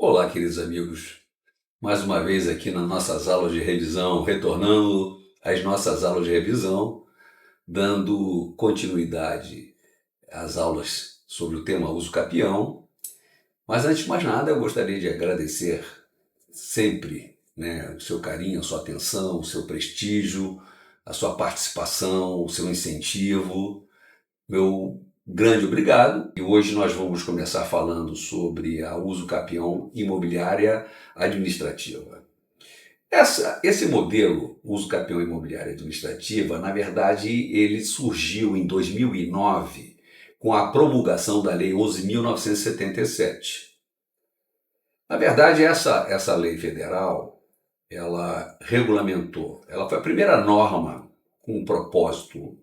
Olá, queridos amigos. Mais uma vez aqui nas nossas aulas de revisão, retornando às nossas aulas de revisão, dando continuidade às aulas sobre o tema uso capião. Mas antes de mais nada, eu gostaria de agradecer sempre, o seu carinho, a sua atenção, o seu prestígio, a sua participação, o seu incentivo. Meu grande obrigado. E hoje nós vamos começar falando sobre a uso capião imobiliária administrativa. Esse modelo uso capião imobiliária administrativa, na verdade, ele surgiu em 2009 com a promulgação da Lei 11.977. Na verdade, essa lei federal, ela regulamentou, ela foi a primeira norma com o propósito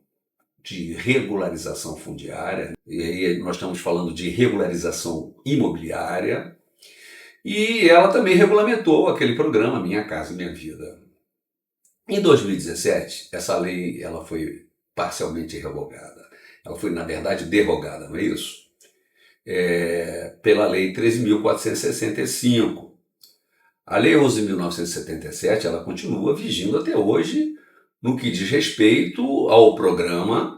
de regularização fundiária, e aí nós estamos falando de regularização imobiliária, e ela também regulamentou aquele programa Minha Casa Minha Vida. Em 2017, essa lei ela foi parcialmente revogada. Ela foi, na verdade, derrogada, não é isso? Pela Lei 13.465. A Lei 11.977 ela continua vigindo até hoje no que diz respeito ao programa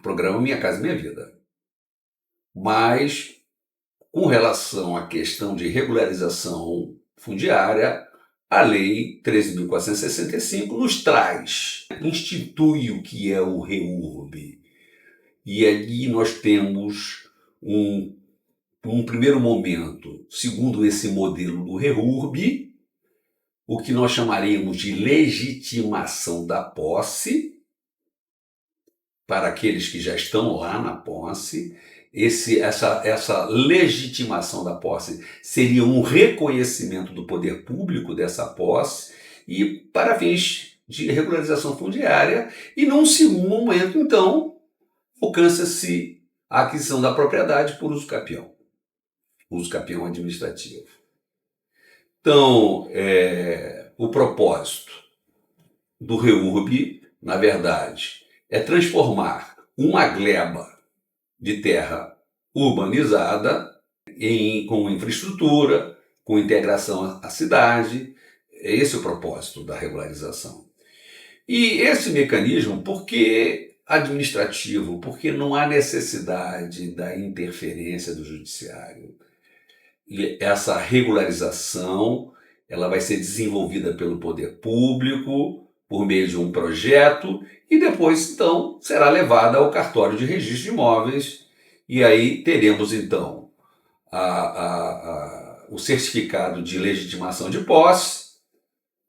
programa Minha Casa Minha Vida. Mas, com relação à questão de regularização fundiária, a Lei 13.465 nos institui o que é o REURB. E ali nós temos um primeiro momento, segundo esse modelo do REURB, o que nós chamaríamos de legitimação da posse, para aqueles que já estão lá na posse. Essa legitimação da posse seria um reconhecimento do poder público dessa posse e para fins de regularização fundiária, e num segundo momento, então, alcança-se a aquisição da propriedade por uso capião administrativo. Então, o propósito do REURB, na verdade, é transformar uma gleba de terra urbanizada com infraestrutura, com integração à cidade. Esse é o propósito da regularização. E esse mecanismo, por que administrativo? Porque não há necessidade da interferência do judiciário. E essa regularização ela vai ser desenvolvida pelo poder público, por meio de um projeto, e depois, então, será levada ao cartório de registro de imóveis, e aí teremos, então, o certificado de legitimação de posse,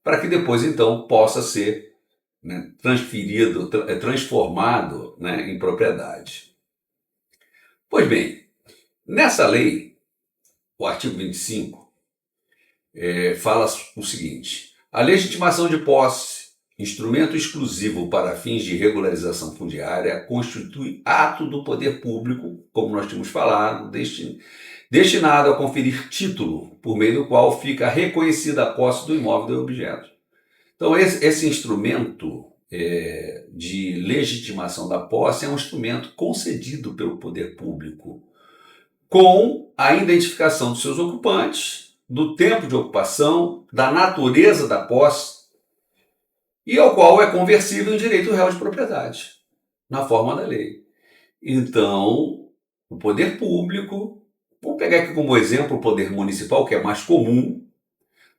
para que depois, então, possa ser transformado em propriedade. Pois bem, nessa lei, o artigo 25, fala o seguinte: a legitimação de posse, instrumento exclusivo para fins de regularização fundiária, constitui ato do poder público, como nós tínhamos falado, destinado a conferir título, por meio do qual fica reconhecida a posse do imóvel do objeto. Então, esse instrumento de legitimação da posse é um instrumento concedido pelo poder público, com a identificação dos seus ocupantes, do tempo de ocupação, da natureza da posse, e ao qual é conversível em direito real de propriedade, na forma da lei. Então, o poder público, vou pegar aqui como exemplo o poder municipal, que é mais comum.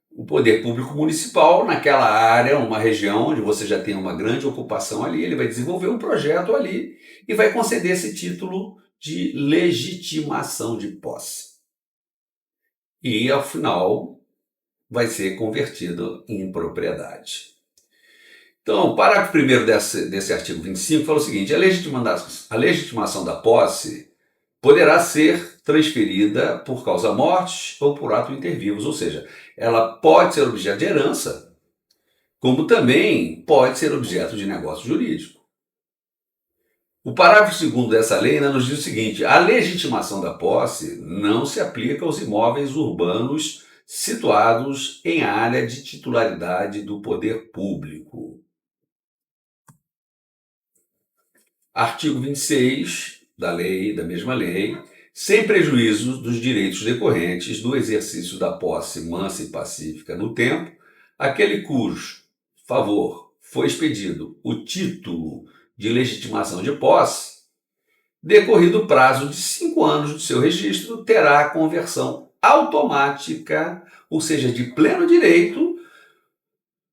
O poder público municipal, naquela área, uma região onde você já tem uma grande ocupação ali, ele vai desenvolver um projeto ali e vai conceder esse título de legitimação de posse. E, ao final, vai ser convertido em propriedade. Então, o parágrafo 1º desse artigo 25 fala o seguinte: a legitimação da posse poderá ser transferida por causa-morte ou por ato inter vivos, ou seja, ela pode ser objeto de herança, como também pode ser objeto de negócio jurídico. O parágrafo 2º dessa lei ainda nos diz o seguinte: a legitimação da posse não se aplica aos imóveis urbanos situados em área de titularidade do poder público. Artigo 26 da mesma lei, sem prejuízo dos direitos decorrentes do exercício da posse mansa e pacífica no tempo, aquele cujo favor foi expedido o título de legitimação de posse, decorrido o prazo de 5 anos do seu registro, terá a conversão automática, ou seja, de pleno direito,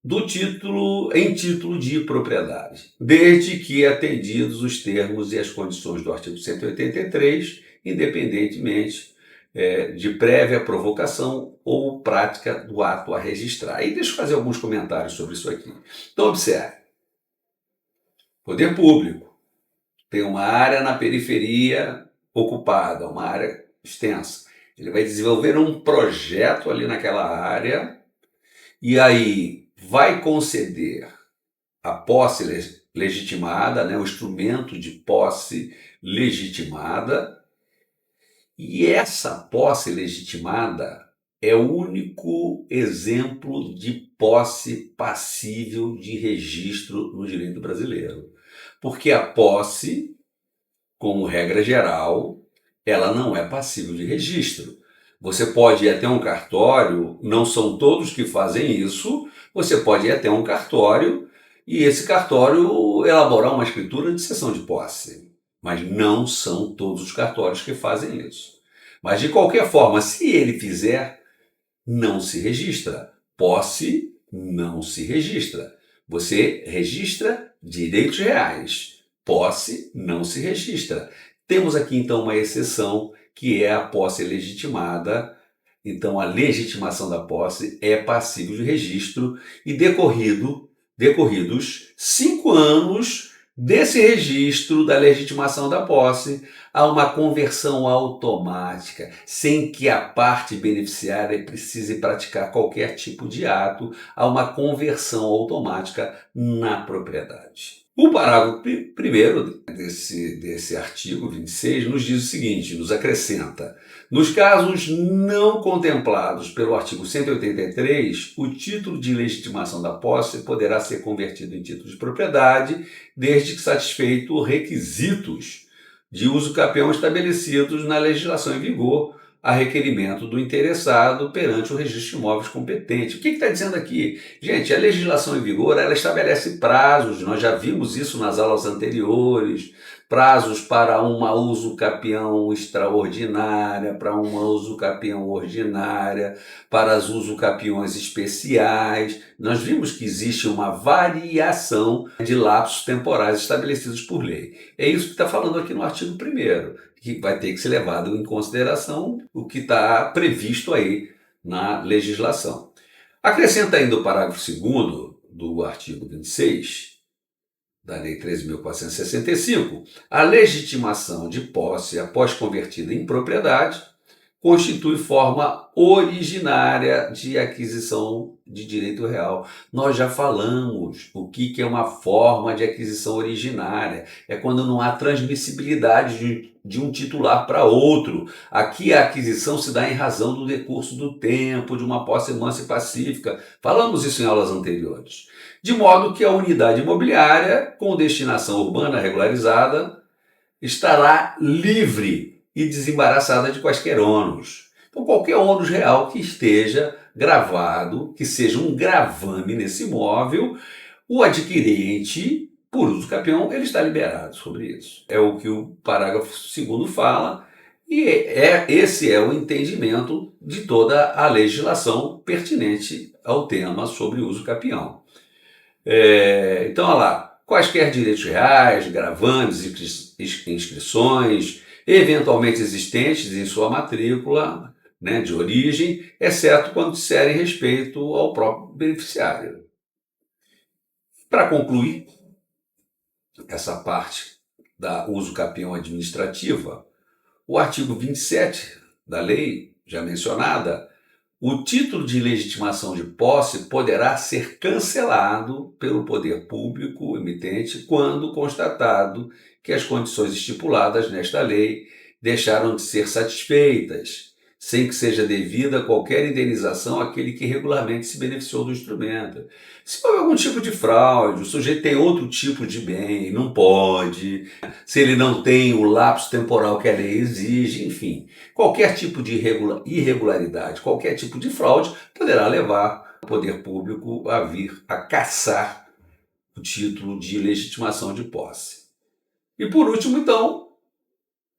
do título em título de propriedade, desde que atendidos os termos e as condições do artigo 183, independentemente de prévia provocação ou prática do ato a registrar. E deixa eu fazer alguns comentários sobre isso aqui. Então, observe. Poder público tem uma área na periferia ocupada, uma área extensa. Ele vai desenvolver um projeto ali naquela área e aí vai conceder a posse legitimada, né, o instrumento de posse legitimada, e essa posse legitimada é o único exemplo de posse passível de registro no direito brasileiro. Porque a posse, como regra geral, ela não é passível de registro. Você pode ir até um cartório, não são todos que fazem isso, você pode ir até um cartório e esse cartório elaborar uma escritura de cessão de posse. Mas não são todos os cartórios que fazem isso. Mas de qualquer forma, se ele fizer, não se registra. Posse não se registra. Você registra direitos reais. Posse não se registra. Temos aqui então uma exceção, que é a posse legitimada. Então a legitimação da posse é passível de registro e decorridos 5 anos desse registro da legitimação da posse, há uma conversão automática, sem que a parte beneficiária precise praticar qualquer tipo de ato, há uma conversão automática na propriedade. O parágrafo 1º desse artigo 26 nos diz o seguinte, nos acrescenta: nos casos não contemplados pelo artigo 183, o título de legitimação da posse poderá ser convertido em título de propriedade, desde que satisfeito os requisitos de uso capião estabelecidos na legislação em vigor, a requerimento do interessado perante o registro de imóveis competente. O que está dizendo aqui? Gente, a legislação em vigor, ela estabelece prazos, nós já vimos isso nas aulas anteriores, prazos para uma uso capião extraordinária, para uma uso capião ordinária, para as uso capiões especiais. Nós vimos que existe uma variação de lapsos temporais estabelecidos por lei. É isso que está falando aqui no artigo 1º, que vai ter que ser levado em consideração o que está previsto aí na legislação. Acrescenta ainda o parágrafo 2º do artigo 26, da Lei 13.465, a legitimação de posse após convertida em propriedade constitui forma originária de aquisição de direito real. Nós já falamos o que é uma forma de aquisição originária. É quando não há transmissibilidade de um titular para outro. Aqui a aquisição se dá em razão do decurso do tempo, de uma posse mansa e pacífica. Falamos isso em aulas anteriores. De modo que a unidade imobiliária, com destinação urbana regularizada, estará livre e desembaraçada de quaisquer ônus. Então, qualquer ônus real que esteja gravado, que seja um gravame nesse imóvel, o adquirente, por uso capião, ele está liberado sobre isso. É o que o parágrafo 2º fala, e esse é o entendimento de toda a legislação pertinente ao tema sobre uso capião. Então, olha lá, quaisquer direitos reais, gravames, inscrições, eventualmente existentes em sua matrícula, né, de origem, exceto quando disserem respeito ao próprio beneficiário. Para concluir essa parte da uso capião administrativa, o artigo 27 da lei, já mencionada, o título de legitimação de posse poderá ser cancelado pelo poder público emitente quando constatado que as condições estipuladas nesta lei deixaram de ser satisfeitas, sem que seja devida qualquer indenização àquele que regularmente se beneficiou do instrumento. Se houver algum tipo de fraude, o sujeito tem outro tipo de bem, não pode, se ele não tem o lapso temporal que a lei exige, enfim, qualquer tipo de irregularidade, qualquer tipo de fraude poderá levar o poder público a vir a cassar o título de legitimação de posse. E por último, então,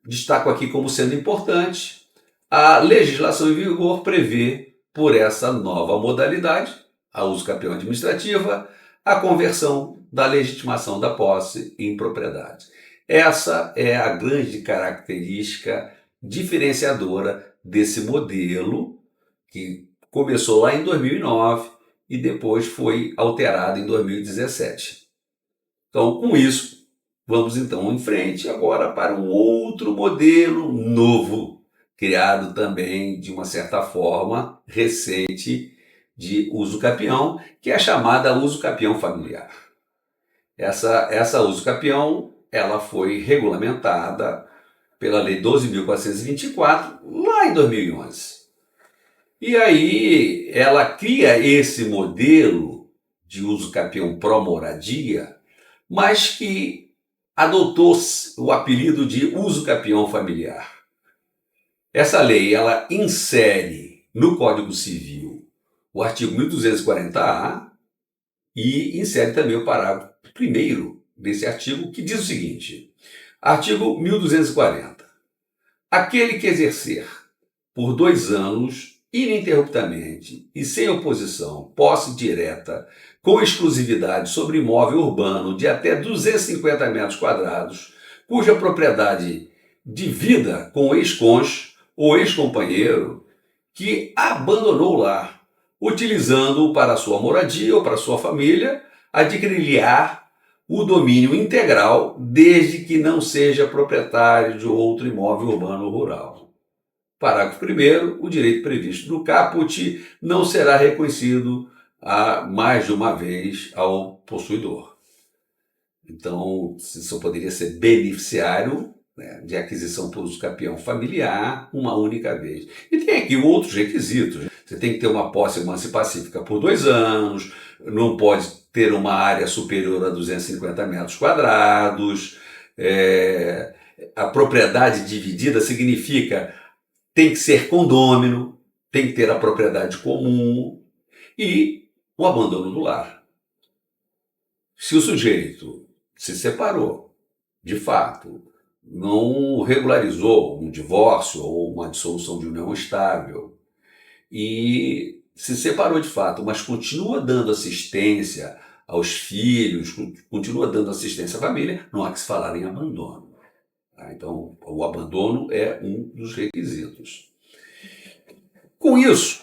destaco aqui como sendo importante, a legislação em vigor prevê, por essa nova modalidade, a uso capião administrativa, a conversão da legitimação da posse em propriedade. Essa é a grande característica diferenciadora desse modelo, que começou lá em 2009 e depois foi alterado em 2017. Então, com isso, vamos então em frente agora para um outro modelo novo, criado também de uma certa forma recente de uso capião, que é a chamada uso capião familiar. Essa uso capião, ela foi regulamentada pela Lei 12.424 lá em 2011. E aí ela cria esse modelo de uso capião pró-moradia, mas que adotou o apelido de uso capião familiar. Essa lei, ela insere no Código Civil o artigo 1240-A e insere também o parágrafo 1º desse artigo, que diz o seguinte: artigo 1240. Aquele que exercer por 2 anos, ininterruptamente e sem oposição, posse direta, com exclusividade sobre imóvel urbano de até 250 metros quadrados, cuja propriedade divida com o ex-cônjuge ou ex-companheiro que abandonou o lar, utilizando-o para sua moradia ou para sua família, adquirir-lhe-á o domínio integral, desde que não seja proprietário de outro imóvel urbano ou rural. Parágrafo 1º, o direito previsto no caput não será reconhecido mais de uma vez ao possuidor. Então, só poderia ser beneficiário, né, de aquisição por uso capião familiar uma única vez. E tem aqui outros requisitos. Você tem que ter uma posse mansa e pacífica por 2 anos, não pode ter uma área superior a 250 metros quadrados, a propriedade dividida significa tem que ser condômino, tem que ter a propriedade comum e o abandono do lar. Se o sujeito se separou, de fato, não regularizou um divórcio ou uma dissolução de união estável e se separou de fato, mas continua dando assistência aos filhos, continua dando assistência à família, não há que se falar em abandono. Então, o abandono é um dos requisitos. Com isso,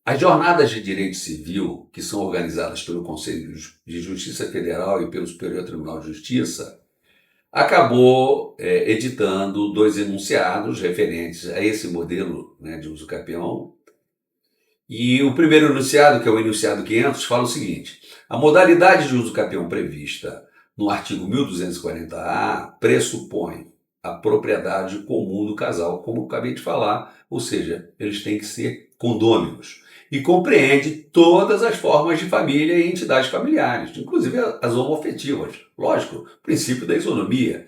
as jornadas de direito civil, que são organizadas pelo Conselho de Justiça Federal e pelo Superior Tribunal de Justiça, acabou editando 2 enunciados referentes a esse modelo, né, de uso capião. E o primeiro enunciado, que é o enunciado 500, fala o seguinte: a modalidade de uso capião prevista no artigo 1240-A pressupõe a propriedade comum do casal, como eu acabei de falar, ou seja, eles têm que ser condôminos. E compreende todas as formas de família e entidades familiares, inclusive as homoafetivas. Lógico, princípio da isonomia.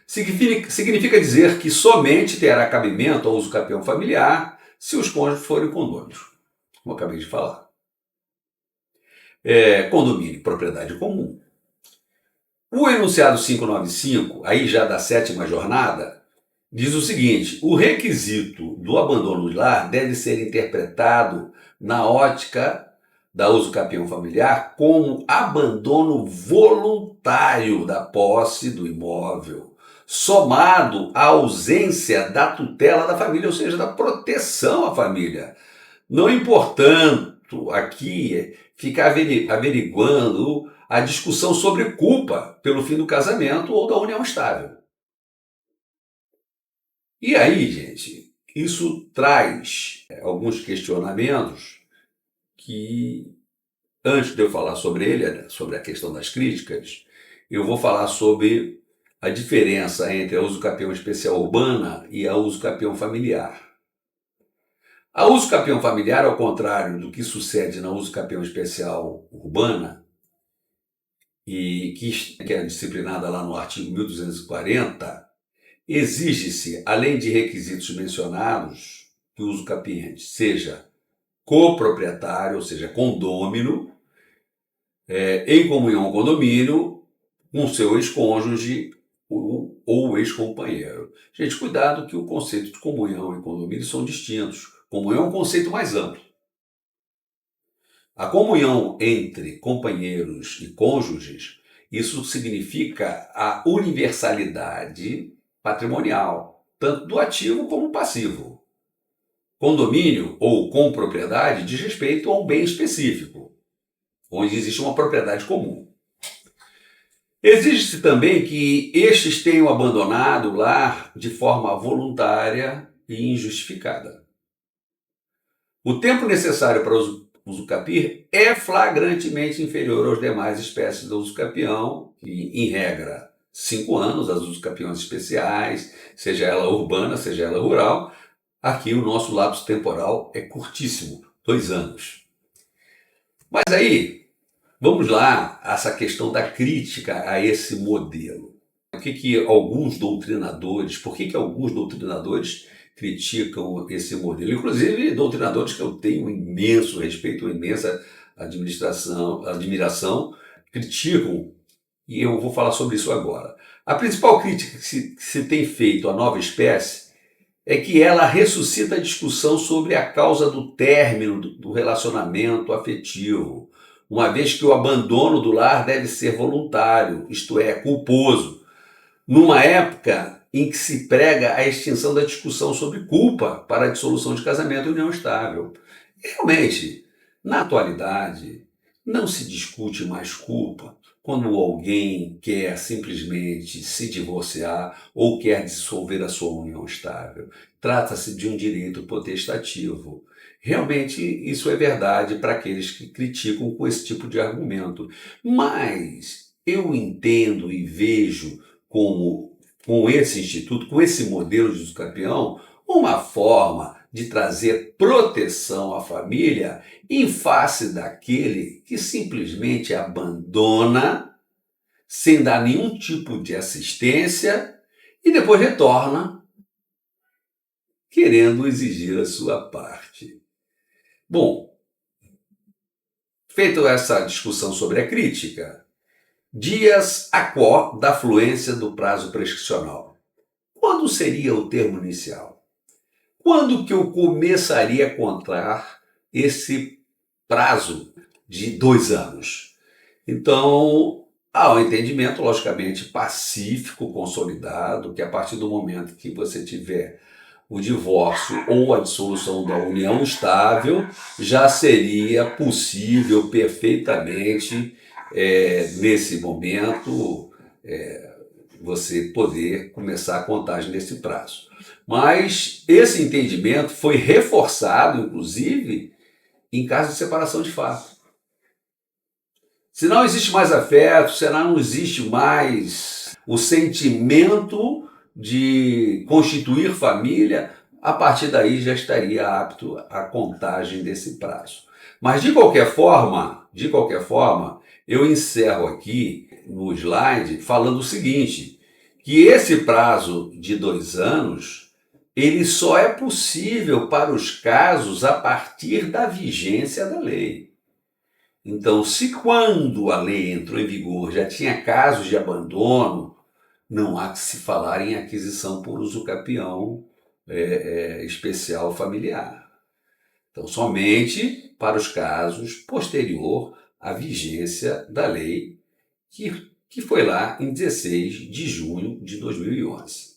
Significa dizer que somente terá cabimento ao uso capião familiar se os cônjuges forem condôminos, como eu acabei de falar. Condomínio, propriedade comum. O enunciado 595, aí já da 7ª jornada, diz o seguinte: o requisito do abandono de lar deve ser interpretado na ótica da uso capião familiar como abandono voluntário da posse do imóvel, somado à ausência da tutela da família, ou seja, da proteção à família. Não importando aqui ficar averiguando a discussão sobre culpa pelo fim do casamento ou da união estável. E aí, gente, isso traz alguns questionamentos que, antes de eu falar sobre ele, sobre a questão das críticas, eu vou falar sobre a diferença entre a uso capião especial urbana e a uso capião familiar. A usucapião familiar, ao contrário do que sucede na usucapião especial urbana, e que é disciplinada lá no artigo 1240, exige-se, além de requisitos mencionados, que o usucapiente seja coproprietário, ou seja, condômino, em comunhão ou condomínio, com seu ex-cônjuge ou ex-companheiro. Gente, cuidado que o conceito de comunhão e condomínio são distintos. Comunhão é um conceito mais amplo. A comunhão entre companheiros e cônjuges, isso significa a universalidade patrimonial, tanto do ativo como passivo. Condomínio ou compropriedade diz respeito a um bem específico, onde existe uma propriedade comum. Exige-se também que estes tenham abandonado o lar de forma voluntária e injustificada. O tempo necessário para usucapir é flagrantemente inferior às demais espécies do usucapião, que, em regra, 5 anos, as usucapiões especiais, seja ela urbana, seja ela rural. Aqui o nosso lapso temporal é curtíssimo, 2 anos. Mas aí, vamos lá, essa questão da crítica a esse modelo. Por que alguns doutrinadores criticam esse modelo? Inclusive doutrinadores que eu tenho um imenso respeito, uma imensa admiração, criticam, e eu vou falar sobre isso agora. A principal crítica que se tem feito à nova espécie é que ela ressuscita a discussão sobre a causa do término do relacionamento afetivo, uma vez que o abandono do lar deve ser voluntário, isto é, culposo, numa época em que se prega a extinção da discussão sobre culpa para a dissolução de casamento e união estável. Realmente, na atualidade, não se discute mais culpa quando alguém quer simplesmente se divorciar ou quer dissolver a sua união estável. Trata-se de um direito potestativo. Realmente, isso é verdade para aqueles que criticam com esse tipo de argumento. Mas eu entendo e vejo como, com esse instituto, com esse modelo de usucapião, uma forma de trazer proteção à família em face daquele que simplesmente abandona sem dar nenhum tipo de assistência e depois retorna querendo exigir a sua parte. Bom, feita essa discussão sobre a crítica, dias a quo da fluência do prazo prescricional. Quando seria o termo inicial? Quando que eu começaria a contar esse prazo de 2 anos? Então, há um entendimento, logicamente, pacífico, consolidado, que a partir do momento que você tiver o divórcio ou a dissolução da união estável, já seria possível perfeitamente, nesse momento, você poder começar a contagem desse prazo. Mas esse entendimento foi reforçado, inclusive, em caso de separação de fato. Se não existe mais afeto, se não existe mais o sentimento de constituir família, a partir daí já estaria apto a contagem desse prazo. Mas de qualquer forma, eu encerro aqui no slide falando o seguinte, que esse prazo de 2 anos, ele só é possível para os casos a partir da vigência da lei. Então, se quando a lei entrou em vigor já tinha casos de abandono, não há que se falar em aquisição por usucapião especial familiar. Então, somente para os casos posterior à vigência da lei, que foi lá em 16 de junho de 2011.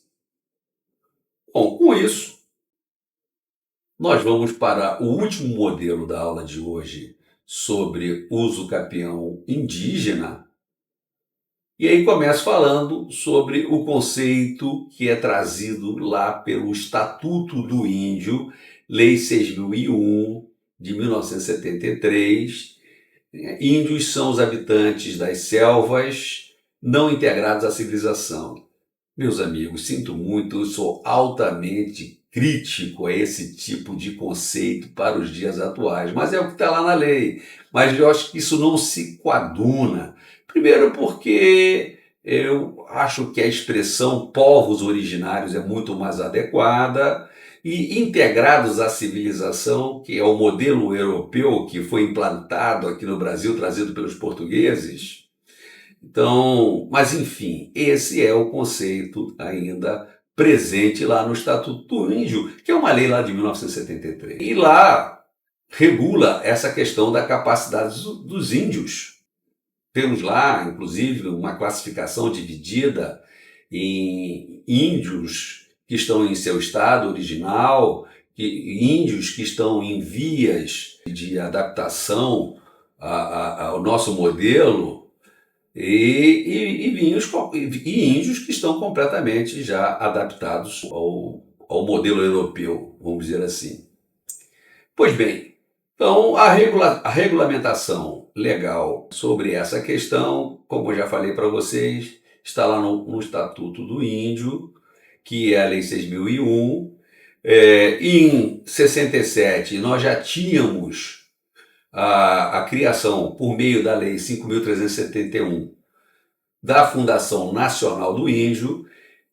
Bom, com isso, nós vamos para o último modelo da aula de hoje sobre usucapião indígena. E aí começo falando sobre o conceito que é trazido lá pelo Estatuto do Índio, Lei 6.001, de 1973. Índios são os habitantes das selvas não integrados à civilização. Meus amigos, sinto muito, eu sou altamente crítico a esse tipo de conceito para os dias atuais, mas é o que está lá na lei. Mas eu acho que isso não se coaduna. Primeiro porque eu acho que a expressão povos originários é muito mais adequada e integrados à civilização, que é o modelo europeu que foi implantado aqui no Brasil, trazido pelos portugueses. Então, mas enfim, esse é o conceito ainda presente lá no Estatuto do Índio, que é uma lei lá de 1973. E lá regula essa questão da capacidade dos índios. Temos lá, inclusive, uma classificação dividida em índios que estão em seu estado original, índios que estão em vias de adaptação ao nosso modelo, e índios que estão completamente já adaptados ao modelo europeu, vamos dizer assim. Pois bem, então a regulamentação legal sobre essa questão, como eu já falei para vocês, está lá no Estatuto do Índio, que é a Lei 6.001. Em 67, nós já tínhamos a criação, por meio da Lei 5.371, da Fundação Nacional do Índio.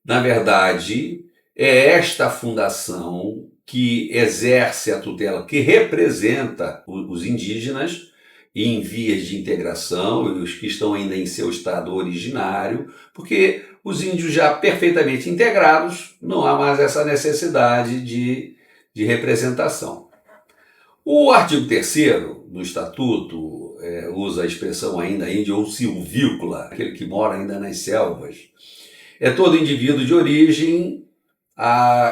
Na verdade, é esta fundação que exerce a tutela, que representa os indígenas em vias de integração e os que estão ainda em seu estado originário, porque os índios já perfeitamente integrados, não há mais essa necessidade de representação. O artigo 3º do Estatuto usa a expressão ainda índio ou silvícola, aquele que mora ainda nas selvas. É todo indivíduo de origem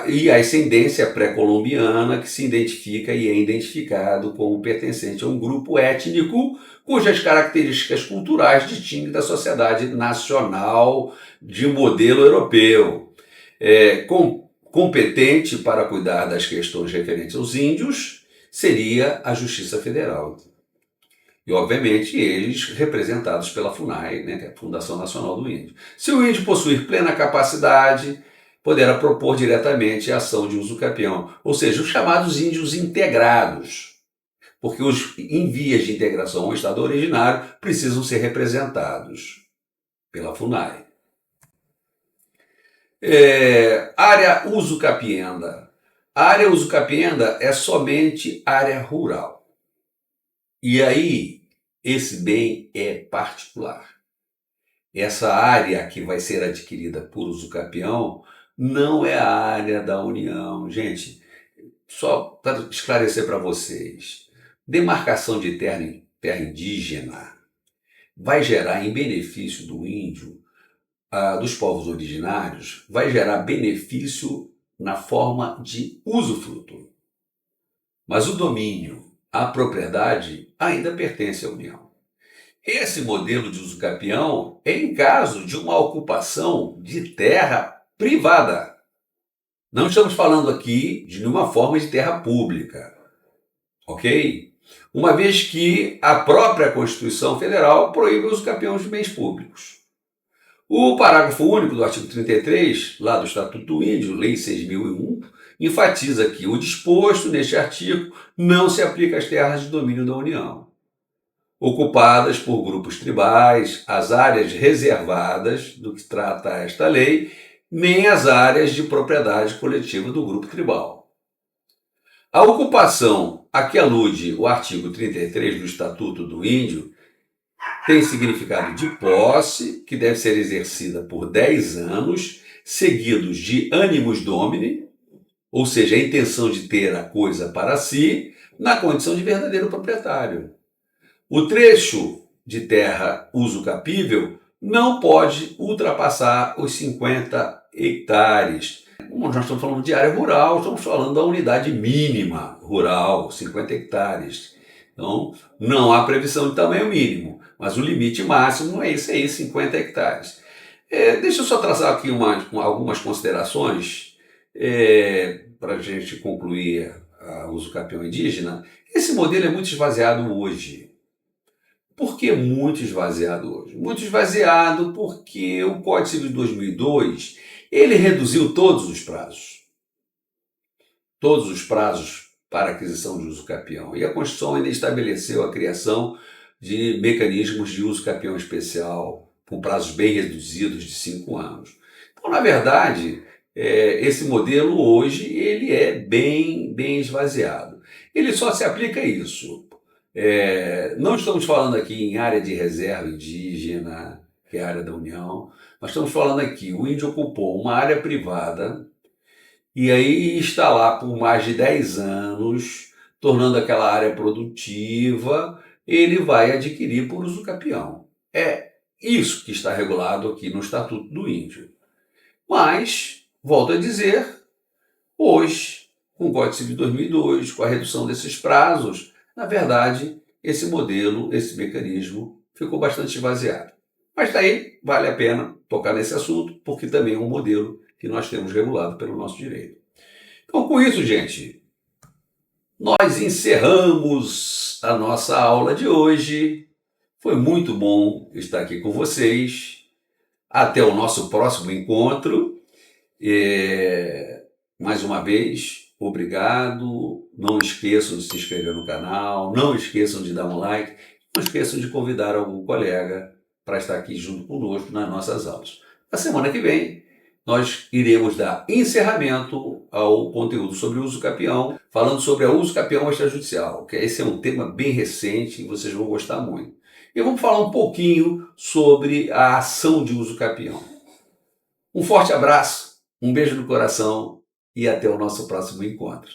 e a ascendência pré-colombiana que se identifica e é identificado como pertencente a um grupo étnico cujas características culturais distinguem da sociedade nacional de modelo europeu. Competente para cuidar das questões referentes aos índios seria a Justiça Federal. E, obviamente, eles representados pela FUNAI, né, que é a Fundação Nacional do Índio. Se o índio possuir plena capacidade, poderá propor diretamente a ação de uso capião, ou seja, os chamados índios integrados, porque os em vias de integração ao estado originário precisam ser representados pela FUNAI. Área uso capienda. A área uso capienda é somente área rural. E aí, esse bem é particular. Essa área que vai ser adquirida por uso capião não é a área da União. Gente, só para esclarecer para vocês, demarcação de terra indígena vai gerar em benefício do índio, dos povos originários, vai gerar benefício na forma de usufruto. Mas o domínio, a propriedade, ainda pertence à União. Esse modelo de uso capião é em caso de uma ocupação de terra privada. Não estamos falando aqui de nenhuma forma de terra pública, ok? Uma vez que a própria Constituição Federal proíbe o uso capião de bens públicos. O parágrafo único do artigo 33, lá do Estatuto do Índio, Lei 6.001, enfatiza que o disposto neste artigo não se aplica às terras de domínio da União, ocupadas por grupos tribais, as áreas reservadas do que trata esta lei, nem as áreas de propriedade coletiva do grupo tribal. A ocupação a que alude o artigo 33 do Estatuto do Índio tem significado de posse, que deve ser exercida por 10 anos, seguidos de animus domini, ou seja, a intenção de ter a coisa para si, na condição de verdadeiro proprietário. O trecho de terra uso capível não pode ultrapassar os 50 hectares. Como nós estamos falando de área rural, estamos falando da unidade mínima rural, 50 hectares. Então, não há previsão de tamanho mínimo, mas o limite máximo é isso aí, 50 hectares. Deixa eu só traçar aqui algumas considerações para a gente concluir o uso capião indígena. Esse modelo é muito esvaziado hoje. Por que muito esvaziado hoje? Muito esvaziado porque o Código Civil de 2002 ele reduziu todos os prazos. todos os prazos para aquisição de uso capião. E a Constituição ainda estabeleceu a criação de mecanismos de uso capião especial, com prazos bem reduzidos de 5 anos. Então, na verdade, esse modelo hoje ele é bem esvaziado. Ele só se aplica a isso. Não estamos falando aqui em área de reserva indígena, que é a área da União. Nós estamos falando aqui, o índio ocupou uma área privada e aí está lá por mais de 10 anos, tornando aquela área produtiva, ele vai adquirir por uso capião. É isso que está regulado aqui no Estatuto do Índio. Mas, volto a dizer, hoje, com o Código Civil de 2002, com a redução desses prazos, na verdade, esse modelo, esse mecanismo ficou bastante esvaziado. Mas daí vale a pena tocar nesse assunto, porque também é um modelo que nós temos regulado pelo nosso direito. Então, com isso, gente, nós encerramos a nossa aula de hoje. Foi muito bom estar aqui com vocês. Até o nosso próximo encontro. Mais uma vez, obrigado. Não esqueçam de se inscrever no canal, não esqueçam de dar um like, não esqueçam de convidar algum colega para estar aqui junto conosco nas nossas aulas. Na semana que vem, nós iremos dar encerramento ao conteúdo sobre o uso capião, falando sobre o uso capião extrajudicial, que esse é um tema bem recente e vocês vão gostar muito. E vamos falar um pouquinho sobre a ação de uso capião. Um forte abraço, um beijo no coração e até o nosso próximo encontro.